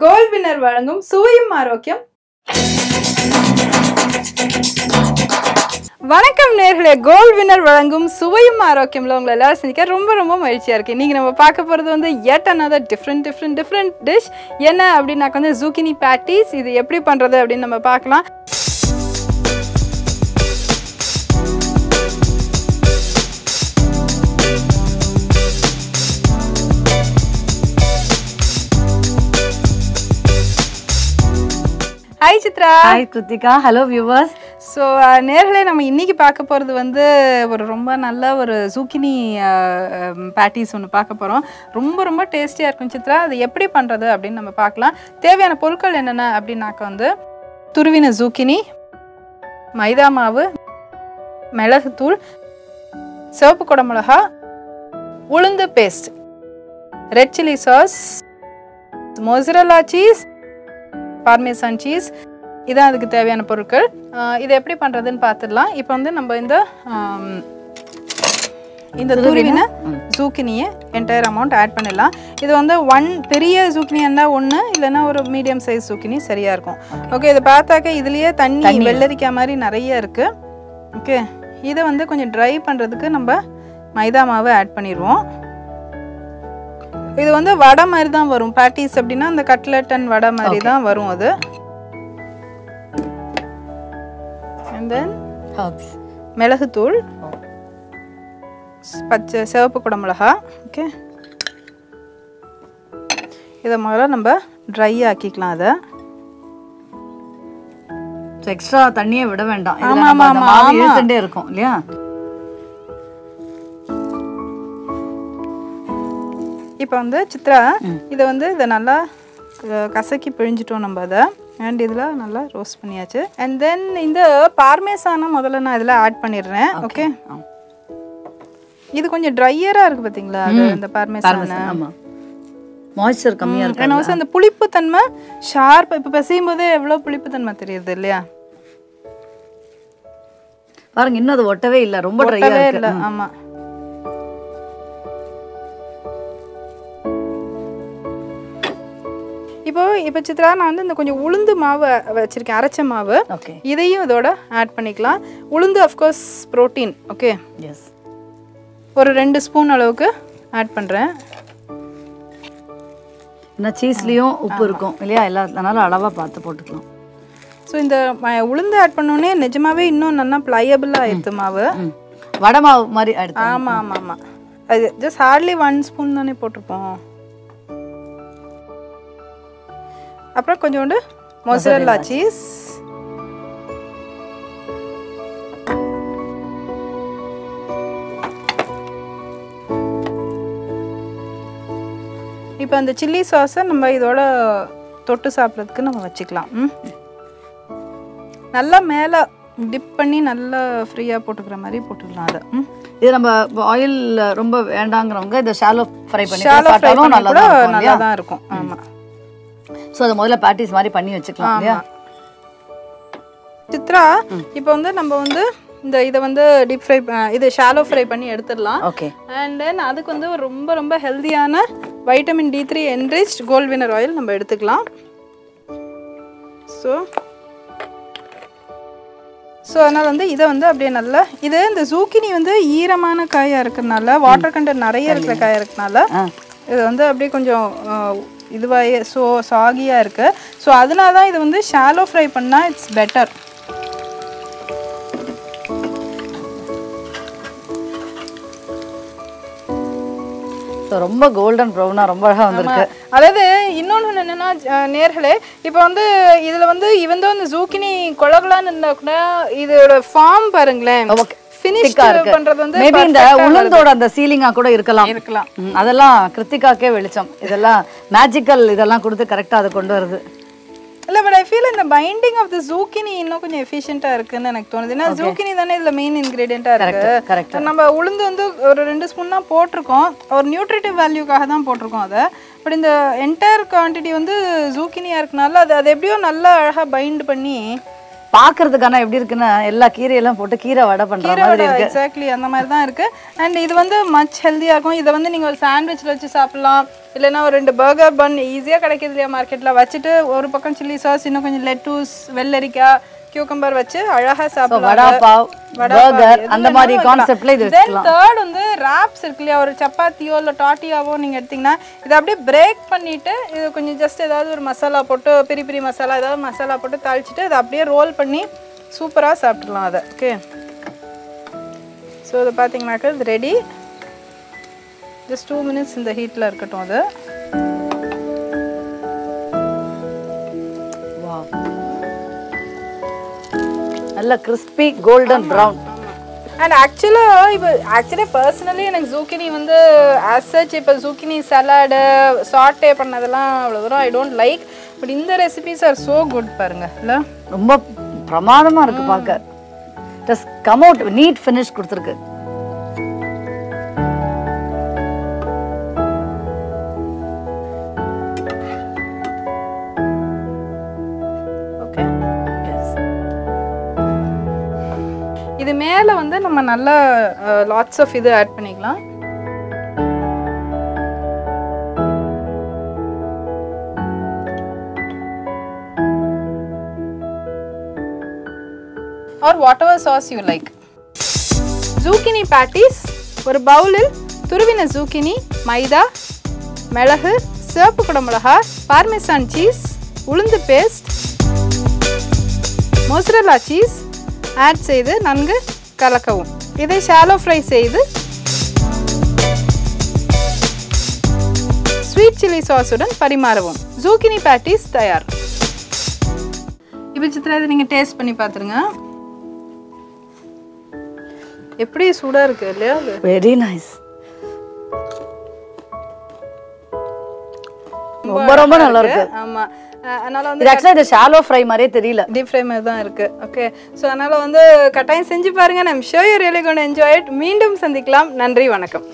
Gold winner வழங்கும் சுவையும் ஆரோக்கியம். வணக்கம் நேர்களே, கோல்ட் வின்னர் வழங்கும் சுவையும் ஆரோக்கியம்ல உங்களை எல்லாரும் சந்திக்க ரொம்ப ரொம்ப மகிழ்ச்சியா இருக்கு. இன்னைக்கு நம்ம பார்க்க போறது வந்து yet another different dish. என்ன அப்படின்னாக்க வந்து zucchini patties. இது எப்படி பண்றது அப்படின்னு நம்ம பார்க்கலாம். Hi Chitra. Hi Krithika. Hello viewers. So நேர்களே நம்ம இன்னைக்கு பார்க்க போகிறது வந்து ஒரு ரொம்ப நல்ல ஒரு zucchini patties ஒன்று பார்க்க போகிறோம். ரொம்ப டேஸ்டியாக இருக்கும் சித்ரா. அது எப்படி பண்ணுறது அப்படின்னு நம்ம பார்க்கலாம். தேவையான பொருட்கள் என்னென்ன அப்படின்னாக்க வந்து துருவின zucchini, மைதா மாவு, மிளகுத்தூள், சிவப்பு குடமிளகா, உளுந்து paste, red chilli sauce, mozzarella cheese, parmesan cheese. இதான் அதுக்கு தேவையான பொருட்கள். இதை எப்படி பண்ணுறதுன்னு பார்த்துடலாம். இப்போ வந்து நம்ம இந்த துருவின ஜூக்கினியை என்டையர் அமௌண்ட் ஆட் பண்ணிடலாம். இது வந்து பெரிய ஜூக்கினி இருந்தால் ஒன்று, இல்லைன்னா ஒரு மீடியம் சைஸ் ஜூக்கினி சரியாக இருக்கும். ஓகே, இதை பார்த்தாக்க இதுலேயே தண்ணி வெள்ளரிக்காய் மாதிரி நிறைய இருக்குது. ஓகே, இதை வந்து கொஞ்சம் ட்ரை பண்ணுறதுக்கு நம்ம மைதா மாவு ஆட் பண்ணிடுவோம். இது வந்து வடை மாதிரி தான் வரும். பேட்டிஸ் அப்படின்னா அந்த கட்லெட் அண்ட் வடை மாதிரி தான் வரும் அது. And then herbs. மிளகுத்தூள், பச்சை சிவப்பு குடமிளகா. ஓகே, இதை முதல்ல நம்ம ட்ரை ஆக்கிக்கலாம். அதை எக்ஸ்ட்ரா தண்ணியே விட வேண்டாம். ஆமாம் இழுத்துட்டே இருக்கும் இல்லையா? இப்போ வந்து சித்ரா இதை நல்லா கசக்கி பிழிஞ்சிட்டோம் நம்ம அதை. அண்ட் இதில் நல்லா ரோஸ்ட் பண்ணியாச்சு. அண்ட் தென் இந்த பார்மேசானை முதல்ல நான் இதில் ஆட் பண்ணிடுறேன். ஓகே, இது கொஞ்சம் ட்ரையராக இருக்குது பார்த்தீங்களா? அது இந்த பார்மேசானை மாய்ஸ்சர் கம்மியாக இருக்கு. ஏன்னா அந்த புளிப்பு தன்மை ஷார்ப். இப்போ பிசையும் போதே எவ்வளோ புளிப்பு தன்மை தெரியுது இல்லையா? பாருங்க, இன்னும் அது ஒட்டவே இல்லை, ரொம்ப ட்ரையாக இல்லை. ஆமாம், இப்போ சித்ரா நான் வந்து இந்த கொஞ்சம் உளுந்து மாவு வச்சிருக்கேன், அரைச்ச மாவு. இதையும் இதோட ஆட் பண்ணிக்கலாம். உளுந்து அஃப்கோர்ஸ் ப்ரோட்டீன். ஓகே, எஸ், ஒரு 2 ஸ்பூன் அளவுக்கு ஆட் பண்ணுறேன். இன்னும் சீஸ்லேயும் உப்பு இருக்கும் இல்லையா? அதனால அளவாக பார்த்து போட்டுக்கலாம். ஸோ இந்த உளுந்து ஆட் பண்ணோடனே நிஜமாவே இன்னும் நல்லா ப்ளையபிளாக ஆயிடுது மாவு. வடை மாவு மாதிரி ஆயிடுது. ஆமாம், அது ஜஸ்ட் ஹார்ட்லி 1 ஸ்பூன் தானே போட்டிருப்போம். அப்புறம் கொஞ்சோண்டு மொசரல்லா சீஸ், இப்போ அந்த சில்லி சாஸை நம்ம இதோட தொட்டு சாப்பிட்றதுக்கு நம்ம வச்சுக்கலாம். நல்லா மேலே டிப் பண்ணி நல்லா ஃப்ரீயாக போட்டுக்கிற மாதிரி போட்டுக்கலாம். அதை இது நம்ம ஆயில் ரொம்ப வேண்டாங்கிறவங்க இதை ஷாலோ ஃப்ரை பண்ணி நல்லா தான் இருக்கும். ஆமாம், ஸோ அதை முதல்ல பேட்டிஸ் மாதிரி பண்ணி வச்சுக்கலாம் இல்லையா? சித்ரா இப்போ வந்து நம்ம வந்து இதை வந்து டீப் ஃப்ரை, இது ஷாலோ ஃப்ரை பண்ணி எடுத்துடலாம். ஓகே, அண்ட் தென் அதுக்கு வந்து ரொம்ப ஹெல்தியான vitamin D3 enriched Gold Winner oil நம்ம எடுத்துக்கலாம். ஸோ அதனால் வந்து இதை வந்து அப்படியே நல்லா இந்த ஜூக்கினி வந்து ஈரமான காயாக இருக்கிறதுனால, வாட்டர் கண்டென்ட் நிறைய இருக்கிற காயாக இருக்கிறதுனால இது வந்து அப்படியே கொஞ்சம் இதுவாக சாகியாக இருக்குது. ஸோ அதனால தான் இது வந்து ஷாலோ ஃப்ரை பண்ணால் இட்ஸ் பெட்டர். ரொம்ப கோல்டன் ப்ரௌனாக ரொம்ப அழகாக வந்திருக்கு. அதாவது இன்னொன்று என்னென்னா நேர்களே, இப்போ வந்து இதில் வந்து இவன் அந்த ஜூக்கினி கொலகலான்னு இருந்தால் கூட இதோட ஃபார்ம் பாருங்களேன், உளுந்தோட அந்த சீலிங்கா கூட இருக்கலாம். அதெல்லாம் கிருத்திகாக்கே வெளிச்சம். இதெல்லாம் மேஜிக்கல், இதெல்லாம் கொடுத்து கரெக்டா அதை கொண்டு வருது. இல்லை, பட் ஐ ஃபீல் இந்த பைண்டிங் ஆஃப் தி ஜூக்கினி இன்னும் கொஞ்சம் எஃபிஷியண்ட்டாக இருக்குன்னு எனக்கு தோணுது. ஏன்னா ஜூக்கினி தானே இதில் மெயின் இன்க்ரீடியண்ட்டாக இருக்குது. நம்ம உளுந்து வந்து ஒரு 2 ஸ்பூன் தான் போட்டிருக்கோம், ஒரு நியூட்ரிட்டிவ் வேல்யூக்காக தான் போட்டிருக்கோம் அதை. பட் இந்த என்டையர் குவான்டிட்டி வந்து ஜூக்கினியாக இருக்கனால அது எப்படியோ நல்லா அழகாக பைண்ட் பண்ணி பாக்குறதுக்கான எப்படி இருக்குன்னா எல்லா கீரையெல்லாம் போட்டு கீரை வடை பண்ற மாதிரி இருக்கு. எக்ஸாக்ட்லி அந்த மாதிரி தான் இருக்கு. அண்ட் இது வந்து மச் ஹெல்தியா இருக்கும். இத வந்து நீங்க ஒரு சாண்ட்விச்ல வச்சு சாப்பிடலாம், இல்லைன்னா ஒரு 2 பர்கர் பன் ஈஸியாக கிடைக்கிது இல்லையா மார்க்கெட்டில், வச்சுட்டு ஒரு பக்கம் சில்லி சாஸ், இன்னும் கொஞ்சம் லெட்டூஸ், வெள்ளரிக்காய், கியூக்கம்பர் வச்சு அழகாக சாப்பிடலாம். வடா பாவ், பர்கர் அந்த மாதிரி கான்செப்ட்ல இது வச்சுக்கலாம். தேர்ட் வந்து ராப்ஸ் இருக்கு இல்லையா, ஒரு சப்பாத்தியோ இல்லை டாட்டியாவோ நீங்கள் எடுத்திங்கன்னா இதை அப்படியே பிரேக் பண்ணிவிட்டு இது கொஞ்சம் ஜஸ்ட் ஏதாவது ஒரு மசாலா போட்டு, பெரிய மசாலா ஏதாவது மசாலா போட்டு தாளிச்சிட்டு அதை அப்படியே ரோல் பண்ணி சூப்பராக சாப்பிட்றலாம் அதை. ஓகே, ஸோ இதை பார்த்தீங்கன்னாக்கா இது ரெடி. ஜஸ்ட் 2 minutes இந்த ஹீட்டில் இருக்கட்டும். அது நல்ல crispy golden brown. And actually personally எனக்கு ஜூக்கினி வந்து ஆஸ் சச் இப்போ ஜூக்கினி சலாடு சாட்டே பண்ணதெல்லாம் அவ்வளோ தூரம் ஐ டோன்ட் லைக். பட் இந்த ரெசிபிஸ் ஆர் ஸோ குட் பாருங்க. இல்லை ரொம்ப பிரமாதமாக இருக்குது பார்க்க. Just come out neat finish கொடுத்துருக்கு. இது மேலே வந்து நம்ம நல்ல லாட்ஸ் ஆஃப் இது ஆட் பண்ணிக்கலாம். Or whatever sauce you like. Zucchini patties ஒரு பவுலில் துருவின ஜூக்கினி, மைதா, மிளகு, சிவப்பு குடமிளகா, பார்மெசான் சீஸ், உளுந்து பேஸ்ட், மொசரல்லா சீஸ் ஆட் செய்து நன்கு கலக்கவும். இதை ஷாலோ ஃப்ரை செய்து ஸ்வீட் சில்லி சாஸுடன் பரிமாறவும். ஜூக்கினி பேட்டிஸ் தயார். இப்போ சித்ரா இதை நீங்கள் டேஸ்ட் பண்ணி பார்த்துருங்க. எப்படி சூடாக இருக்குது இல்லையா? Very nice. ரொம்ப நல்லா இருக்கு. ஆமாம், அதனால வந்து ஆக்சுவலாக இது ஷாலோ ஃப்ரை மாதிரியே தெரியல, டீப் ஃப்ரை மாதிரி தான் இருக்கு. ஓகே, ஸோ அதனால வந்து கட்டாயம் செஞ்சு பாருங்க. I'm sure you really going to enjoy it. மீண்டும் சந்திக்கலாம். நன்றி, வணக்கம்.